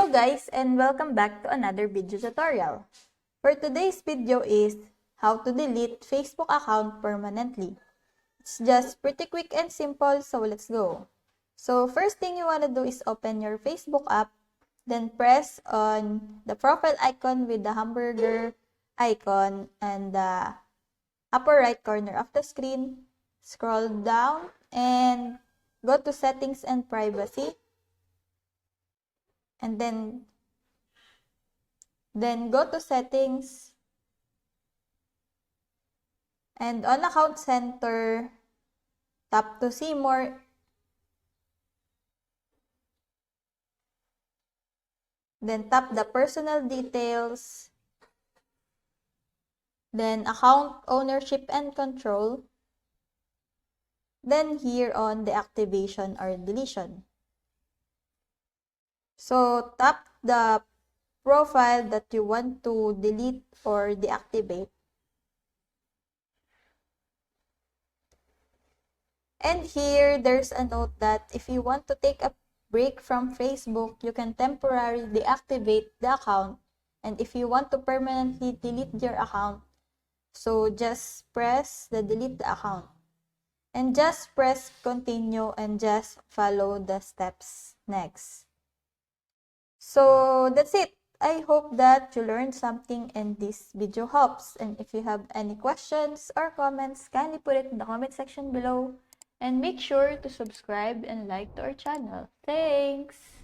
guys, and welcome back to another video tutorial. For today's video is how to delete Facebook account permanently. It's just pretty quick and simple, so let's go. So first thing you want to do is open your Facebook app, then press on the profile icon with the hamburger icon and the upper right corner of the screen. Scroll down and go to settings and privacy. And then go to settings, and on account center, tap to see more, then tap the personal details, then account ownership and control, then here on deactivation or deletion. So tap the profile that you want to delete or deactivate. And here, there's a note that if you want to take a break from Facebook, you can temporarily deactivate the account. And if you want to permanently delete your account, so just press the delete the account. And just press continue and just follow the steps next. So that's it. I hope that you learned something and this video helps. And if you have any questions or comments, kindly put it in the comment section below. And make sure to subscribe and like to our channel. Thanks!